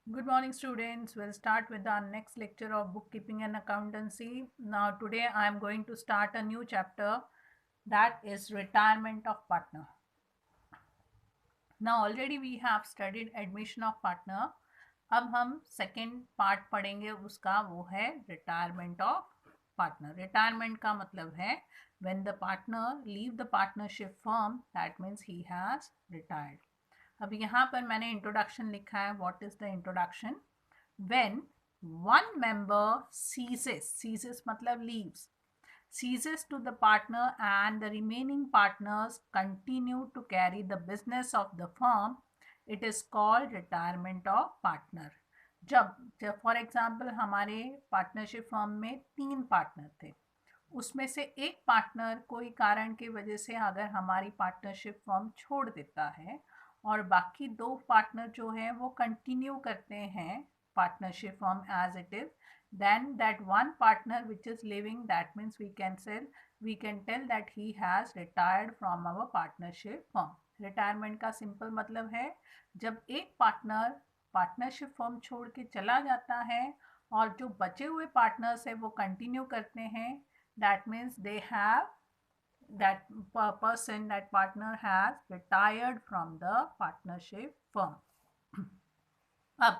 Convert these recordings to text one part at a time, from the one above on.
Good morning, students. We'll start with our next lecture of bookkeeping and accountancy. Now, today I am going to start a new chapter, that is retirement of partner. Now, already we have studied admission of partner. अब हम second part पढ़ेंगे उसका, वो है retirement of partner. Retirement का मतलब है when the partner leave the partnership firm, that means he has retired. अब यहाँ पर मैंने इंट्रोडक्शन लिखा है. What is the introduction? When one member ceases मतलब leaves, ceases to the partner and the remaining partners continue to carry the business of the firm, it is called retirement of partner. जब जब for example हमारे partnership firm में 3 partner थे, उसमें से एक partner कोई कारण की वजह से अगर हमारी पार्टनरशिप फर्म छोड़ देता है और बाकी 2 पार्टनर जो हैं वो कंटिन्यू करते हैं partnership firm as it is, then that one partner which is leaving, that means we can tell that he has retired from our partnership firm. Retirement का सिंपल मतलब है जब एक पार्टनर पार्टनरशिप फर्म छोड़ के चला जाता है और जो बचे हुए पार्टनर्स है वो कंटिन्यू करते हैं, that means they have that person, that partner has retired from the partnership firm. अब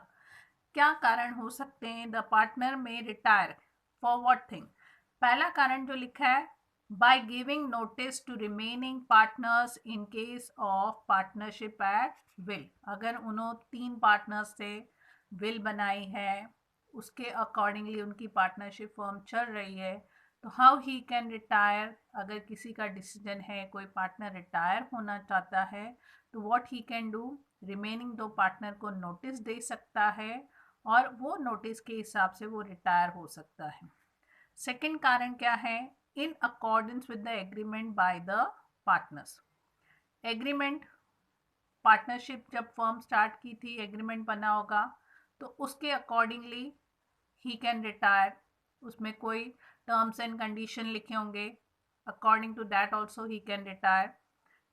क्या कारण हो सकते हैं? द पार्टनर में रिटायर फॉर व्हाट थिंग? पहला कारण जो लिखा है, by giving notice to remaining partners in case of partnership at will. अगर उन्होंने 3 पार्टनर्स से विल बनाई है, उसके अकॉर्डिंगली उनकी पार्टनरशिप फर्म चल रही है, तो हाउ ही कैन रिटायर? अगर किसी का डिसीजन है, कोई पार्टनर रिटायर होना चाहता है, तो what he can do? Remaining 2 partner को नोटिस दे सकता है और वो नोटिस के हिसाब से वो रिटायर हो सकता है. सेकंड कारण क्या है? In accordance with the agreement by the partners. Agreement, partnership जब फर्म स्टार्ट की थी एग्रीमेंट बना होगा, तो उसके अकॉर्डिंगली ही कैन रिटायर. उसमें कोई टर्म्स एंड कंडीशन लिखे होंगे, according to that also he can retire.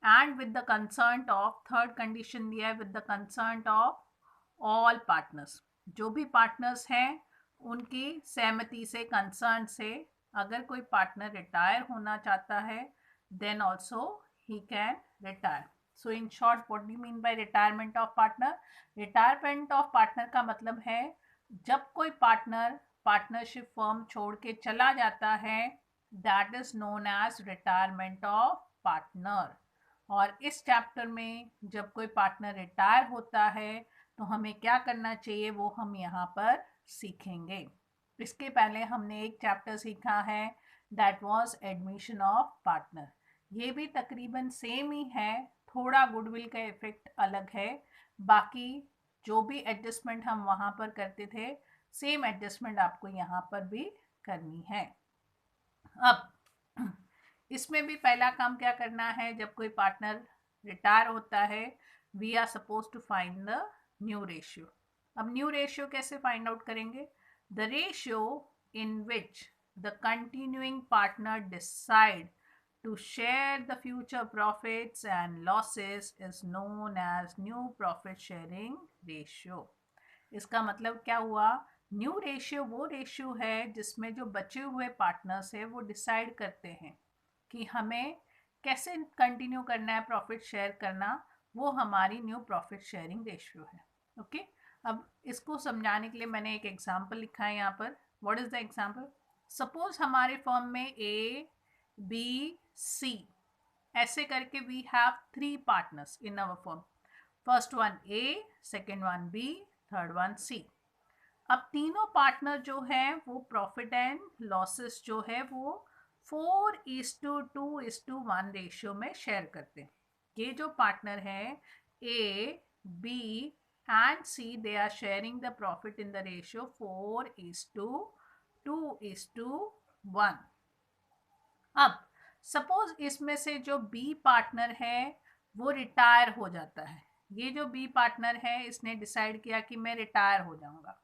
And with the concern of, third condition दिया है, with the concern of all partners. जो भी पार्टनर्स हैं उनकी सहमति से, कंसर्न से, अगर कोई पार्टनर रिटायर होना चाहता है then also he can retire. So in short, what do you mean by retirement of partner? Retirement of partner का मतलब है जब कोई पार्टनर पार्टनरशिप फर्म छोड़ के चला जाता है, that is known as retirement of partner. और इस चैप्टर में जब कोई पार्टनर रिटायर होता है तो हमें क्या करना चाहिए वो हम यहाँ पर सीखेंगे. इसके पहले हमने एक चैप्टर सीखा है, that was admission of partner. ये भी तकरीबन सेम ही है, थोड़ा गुडविल का इफेक्ट अलग है. बाकी जो भी एडजस्टमेंट हम वहाँ पर करते थे, सेम एडजस्टमेंट आपको यहाँ पर भी करनी है. अब इसमें भी पहला काम क्या करना है, जब कोई पार्टनर रिटायर होता है, we are suppose to find the new ratio. अब न्यू रेशियो कैसे फाइंड आउट करेंगे? The ratio in which the continuing partner decide to share the future profits and losses is known as new profit sharing ratio. इसका मतलब क्या हुआ? New ratio वो ratio है जिसमें जो बचे हुए पार्टनर्स है वो डिसाइड करते हैं कि हमें कैसे कंटिन्यू करना है प्रॉफिट शेयर करना. वो हमारी न्यू प्रॉफिट शेयरिंग रेशियो है. ओके, अब इसको समझाने के लिए मैंने एक एग्जांपल लिखा है यहाँ पर. What is the example? Suppose हमारे फर्म में ए बी सी ऐसे करके we have 3 partners in our firm. First one A, second one B, third one C. अब तीनों पार्टनर जो है वो प्रॉफिट एंड लॉसेस जो है वो 4:2:1 रेशियो में शेयर करते हैं. ये जो पार्टनर है A B and C, they are sharing the profit in the ratio 4:2:1. अब सपोज इसमें से जो बी पार्टनर है वो रिटायर हो जाता है. ये जो बी पार्टनर है इसने डिसाइड किया कि मैं रिटायर हो जाऊंगा.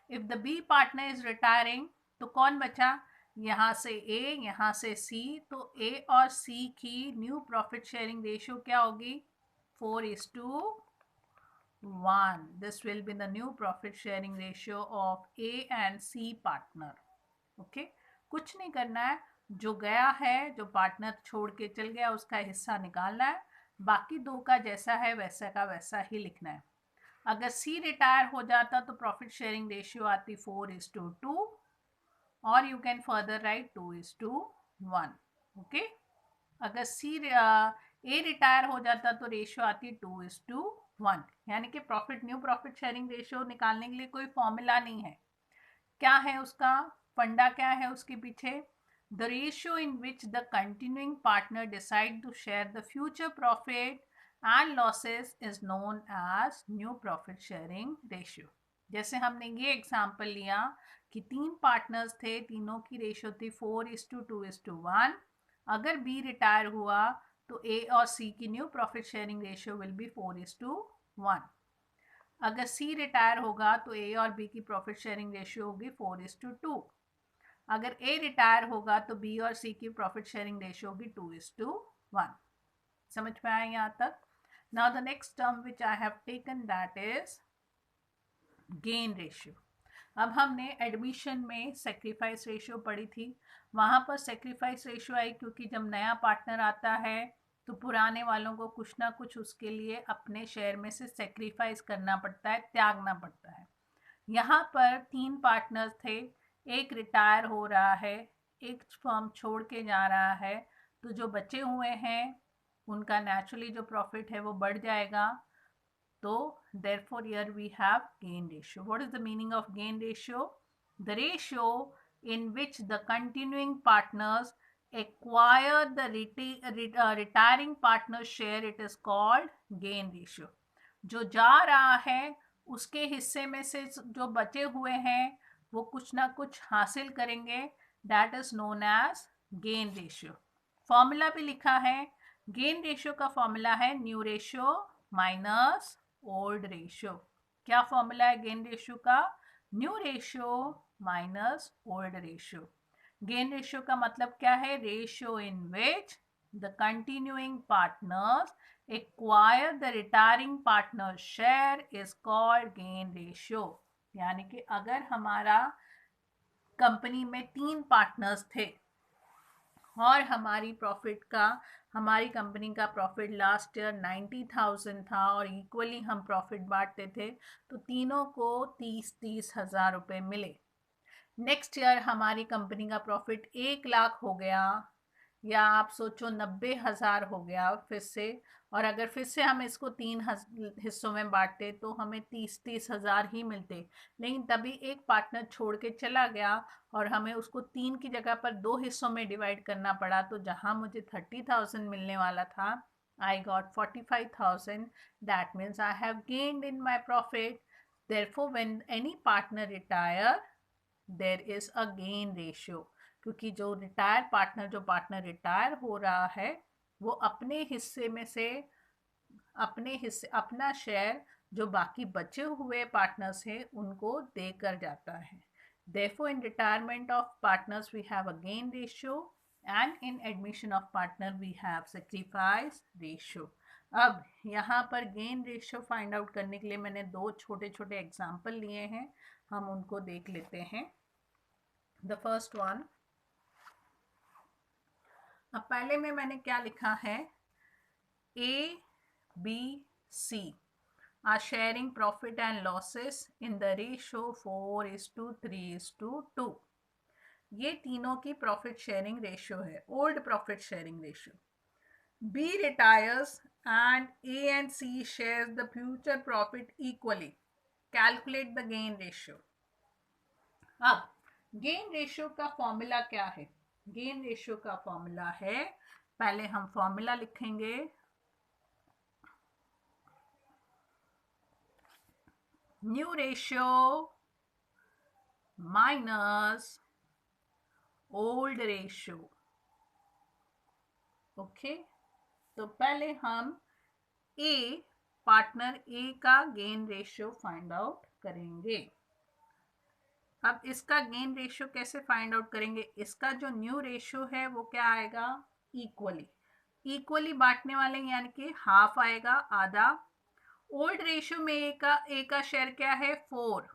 If the B partner is retiring, तो कौन बचा? यहाँ से ए, यहाँ से सी. तो ए और सी की न्यू प्रॉफिट शेयरिंग रेशियो क्या होगी? 4:1. 1. This will be the new profit sharing ratio of A and C partner. Okay कुछ नहीं करना है, जो गया है, जो पार्टनर छोड़ के चल गया उसका हिस्सा निकालना है, बाकी दो का जैसा है वैसा का वैसा ही लिखना है। अगर सी रिटायर हो जाता तो प्रॉफिट शेयरिंग रेशियो आती 4:2 और you can further right 2:1। Okay अगर सी ए रिटायर हो जाता तो रेशियो आती 2:1। यानी कि profit new profit sharing ratio निकालने के लिए कोई फॉर्मूला नहीं है। क्या है उसका फंडा, क्या है उसके पीछे? The ratio in which the continuing partner decide to share the future profit and losses is known as new profit sharing ratio. जैसे हमने ये एग्जांपल लिया कि 3 पार्टनर्स थे, तीनों की रेशियो थी 4:2:1। अगर बी रिटायर हुआ तो ए और सी की new profit sharing ratio will be 4:1। अगर सी रिटायर होगा तो ए और बी की प्रॉफिट शेयरिंग रेशियो होगी 4:2। अगर ए रिटायर होगा तो बी और सी की प्रॉफिट शेयरिंग रेशियो होगी 2:1। समझ में आया यहाँ तक? Now the next term which I have taken that is gain ratio. अब हमने एडमिशन में सेक्रीफाइस रेशियो पढ़ी थी, वहाँ पर सेक्रीफाइस रेशियो आई क्योंकि जब नया पार्टनर आता है तो पुराने वालों को कुछ ना कुछ उसके लिए अपने शेयर में से सेक्रीफाइस करना पड़ता है, त्यागना पड़ता है। यहाँ पर 3 पार्टनर्स थे, एक रिटायर हो रहा है, एक फर्म छोड़ के जा रहा है, तो जो बचे हुए हैं उनका नेचुरली जो प्रॉफिट है वो बढ़ जाएगा। तो therefore here we have gain ratio. What is the meaning of gain ratio? The ratio in which the continuing partners acquire the retiring partner's share, it is called gain ratio. जो जा रहा है उसके हिस्से में से जो बचे हुए हैं वो कुछ ना कुछ हासिल करेंगे, that is known as gain ratio. Formula भी लिखा है, गेन रेशियो का फॉर्मूला है new ratio minus old ratio. क्या फॉर्मूला है गेन रेशियो का? New ratio minus old ratio. Gain ratio का मतलब क्या है? Ratio in which the continuing partners acquire the retiring partner share is called gain ratio. यानी कि अगर हमारा कंपनी में 3 पार्टनर्स थे और हमारी कंपनी का प्रॉफिट लास्ट ईयर 90,000 था और इक्वली हम प्रॉफिट बांटते थे, तो तीनों को 30-30 हज़ार रुपये मिले। नेक्स्ट ईयर हमारी कंपनी का प्रॉफिट 1 लाख हो गया, या आप सोचो 90,000 हो गया फिर से, और अगर फिर से हम इसको 3 हिस्सों में बांटते तो हमें 30-30 हज़ार ही मिलते। लेकिन तभी एक पार्टनर छोड़ के चला गया और हमें उसको 3 की जगह पर 2 हिस्सों में डिवाइड करना पड़ा, तो जहाँ मुझे 30,000 मिलने वाला था I got 45,000। That means I have gained in my profit. Therefore when any partner retire there is a gain ratio, क्योंकि जो पार्टनर रिटायर हो रहा है वो अपने हिस्से में से अपना शेयर जो बाकी बचे हुए पार्टनर्स हैं उनको देकर जाता है। Therefore, in retirement of partners we have a gain ratio and in admission of partner we have sacrifice ratio. अब यहाँ पर गेन रेशियो फाइंड आउट करने के लिए मैंने 2 छोटे छोटे एग्जाम्पल लिए हैं, हम उनको देख लेते हैं। द फर्स्ट वन, अब पहले में मैंने क्या लिखा है, A, B, C are sharing profit and losses in the ratio 4:3:2। ये तीनों की प्रॉफिट शेयरिंग रेशियो है, old profit sharing ratio. B retires and A and C shares the future profit equally. Calculate the gain ratio. अब gain ratio का formula क्या है? Gain ratio का formula है, पहले हम फॉर्मूला लिखेंगे, new ratio minus old ratio. Okay, तो पहले हम पार्टनर ए का गेन रेशियो फाइंड आउट करेंगे। अब इसका गेन रेशियो कैसे फाइंड आउट करेंगे? इसका जो न्यू रेशियो है वो क्या आएगा? इक्वली बांटने वाले, यानी कि हाफ आएगा, आधा, ओल्ड रेशियो में ए का शेयर क्या है 4,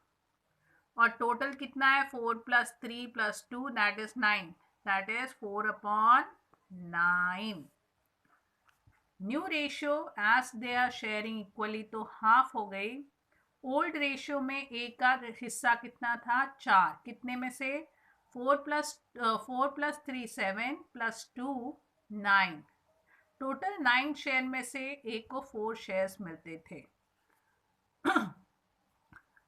और टोटल कितना है 4 + 3 + 2 that is 9, that is 4/9. New ratio as they are sharing equally तो हाफ हो गई. ओल्ड रेशियो में ए का हिस्सा कितना था 4, कितने में से 4 + 3 7 + 2 9, टोटल 9 शेयर में से ए को 4 शेयर्स मिलते थे.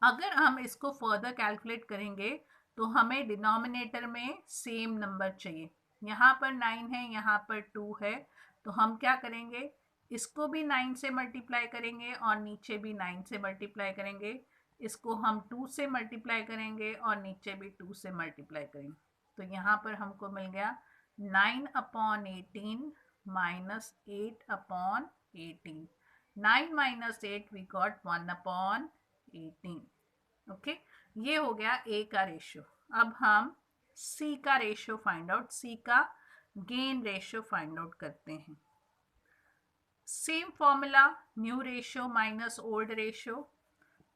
अगर हम इसको फर्दर कैलकुलेट करेंगे तो हमें डिनोमिनेटर में सेम नंबर चाहिए. यहाँ पर 9 है, यहाँ पर 2 है, तो हम क्या करेंगे, इसको भी 9 से मल्टीप्लाई करेंगे और नीचे भी 9 से मल्टीप्लाई करेंगे. इसको हम 2 से मल्टीप्लाई करेंगे और नीचे भी 2 से मल्टीप्लाई करेंगे. तो यहाँ पर हमको मिल गया 9/18 - 8/18. 9 - 8 वी गॉट 1/18. ओके, ये हो गया ए का रेशियो. अब हम सी का रेशियो फाइंड आउट, सी का गेन रेशियो फाइंड आउट करते हैं. Same formula, new ratio minus old ratio.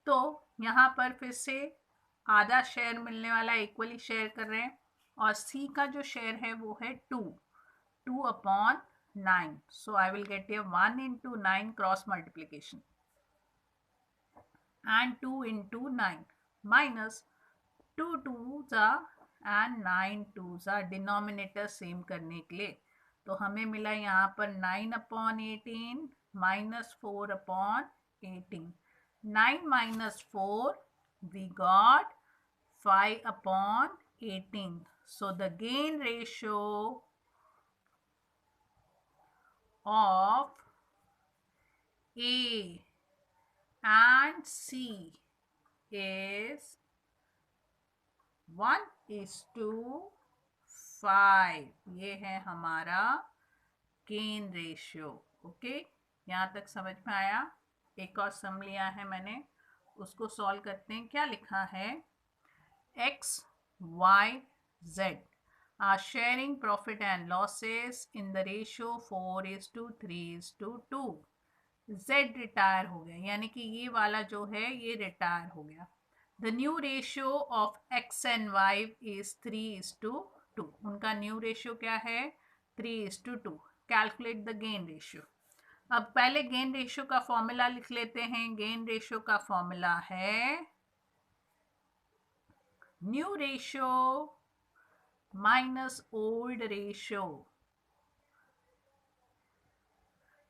तो यहाँ पर फिर से आधा शेयर मिलने वाला, इक्वली शेयर कर रहे हैं, और सी का जो शेयर है वो है 2/9. सो आई विल गेट ये 1 × 9 cross multiplication and 2 × 9 minus 2 2s and 9 2s denominator same करने के लिए. तो हमें मिला यहाँ पर 9/18 minus 4/18. 9 - 4 we got 5/18. So the gain ratio of A and C is 1:5. ये है हमारा गेन रेशियो. ओके, यहाँ तक समझ में आया. एक और सम लिया है मैंने, उसको सॉल्व करते हैं. क्या लिखा है, X, Y, Z are sharing profit and losses in the ratio 4:3:2. Z retire हो गया, यानी कि ये वाला जो है ये रिटायर हो गया. The new ratio of X and Y is 3:2. उनका न्यू रेशियो क्या है 3:2. Calculate the gain ratio. अब पहले गेन रेशियो का फॉर्मूला लिख लेते हैं. गेन रेशियो का फॉर्मूला है new ratio minus old ratio.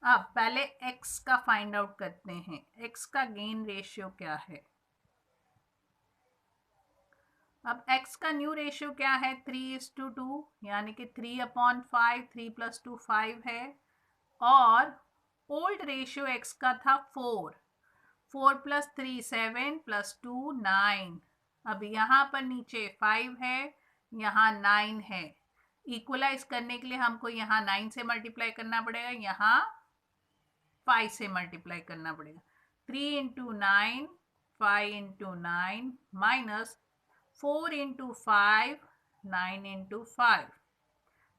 अब पहले x का फाइंड आउट करते हैं. x का गेन रेशियो क्या है. अब x का न्यू रेशियो क्या है 3:2, यानी कि 3/5. 3 + 2 5 है. और ओल्ड रेशियो x का था 4. 4 + 3 7 + 2 9. अब यहाँ पर नीचे 5 है, यहाँ 9 है. इक्वलाइज करने के लिए हमको यहाँ 9 से मल्टीप्लाई करना पड़ेगा, यहाँ 5 से मल्टीप्लाई करना पड़ेगा. 3 × 9 5 × 9 minus 4 × 5 9 × 5.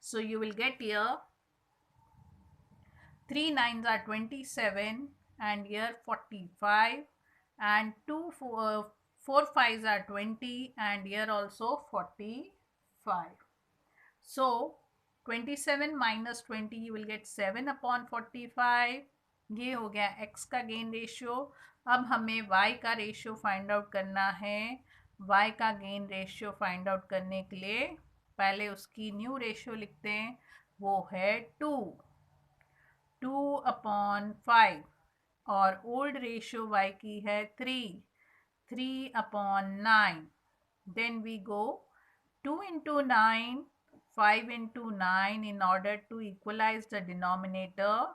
So you will get here 3 9s are 27 and here 45, and 4 5s are 20 and here also 45. So 27 minus 20 you will get 7/45. ये हो गया x का गेन रेशियो. अब हमें y का रेशियो फाइंड आउट करना है. y का गेन रेशियो फाइंड आउट करने के लिए पहले उसकी न्यू रेशियो लिखते हैं, वो है 2/5, और ओल्ड रेशियो y की है 3/9. Then we go 2 × 9 5 × 9 in order to equalize the denominator,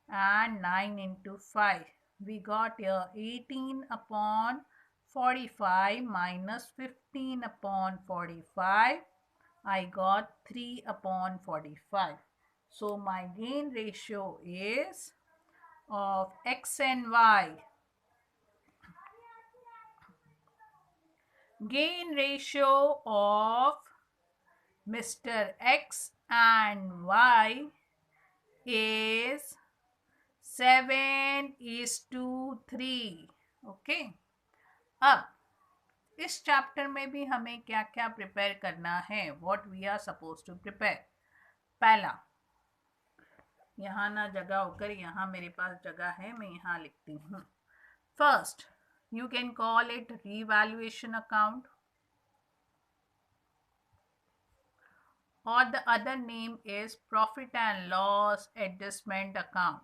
and 9 × 5. We got here 18/45 minus 15/45. I got 3/45. So my gain ratio is of x and y. Gain ratio of Mr. X and Y is 7:3. Okay, अब इस chapter में भी हमें क्या क्या prepare करना है, what we are suppose to prepare. पहला, यहाँ ना जगह होकर यहाँ मेरे पास जगह है, मैं यहाँ लिखती हूँ. First, you can call it revaluation account, or the other name is profit and loss adjustment account.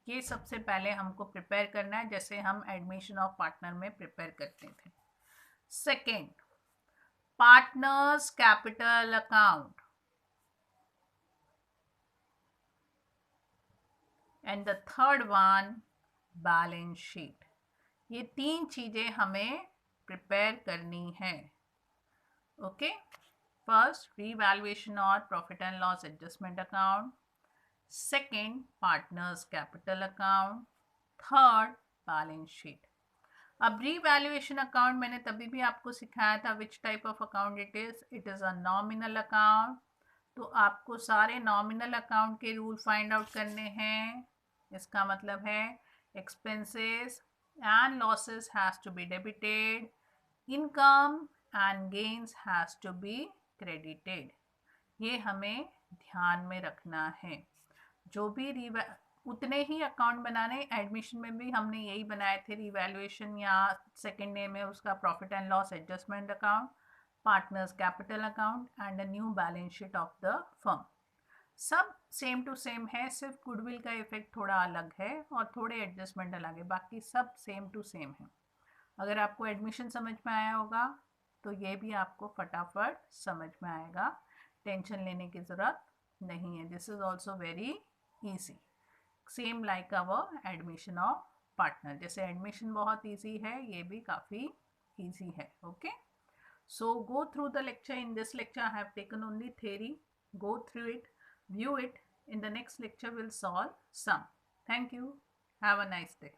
ये सबसे पहले हमको प्रिपेयर करना है, जैसे हम एडमिशन ऑफ पार्टनर में प्रिपेयर करते थे. Second, partners capital account, and the third one balance sheet. ये तीन चीजें हमें प्रिपेयर करनी है. ओके, फर्स्ट रीवैल्यूएशन और profit and loss adjustment account, second partners capital account, third balance sheet. अब रीवैल्यूएशन अकाउंट मैंने तभी भी आपको सिखाया था which type of account it is a nominal account. तो आपको सारे नॉमिनल अकाउंट के रूल फाइंड आउट करने हैं. इसका मतलब है expenses and losses has to be debited, income and gains has to be credited. ये हमें ध्यान में रखना है. जो भी उतने ही अकाउंट बनाने, एडमिशन में भी हमने यही बनाए थे, रिवैल्यूएशन या सेकेंड नेम है उसका profit and loss adjustment account, partners capital account and a new balance sheet of the firm. सब सेम टू सेम है, सिर्फ गुडविल का इफेक्ट थोड़ा अलग है और थोड़े एडजस्टमेंट अलग है, बाकी सब सेम टू सेम है. अगर आपको एडमिशन समझ में आया होगा तो ये भी आपको फटाफट समझ में आएगा, टेंशन लेने की ज़रूरत नहीं है. This is also very easy, same like our admission of partner. जैसे एडमिशन बहुत ईजी है, ये भी काफ़ी ईजी है. Okay, so go through the lecture. In this lecture I have taken only theory. Go through it, view it. In the next lecture we'll solve sum. Thank you. Have a nice day.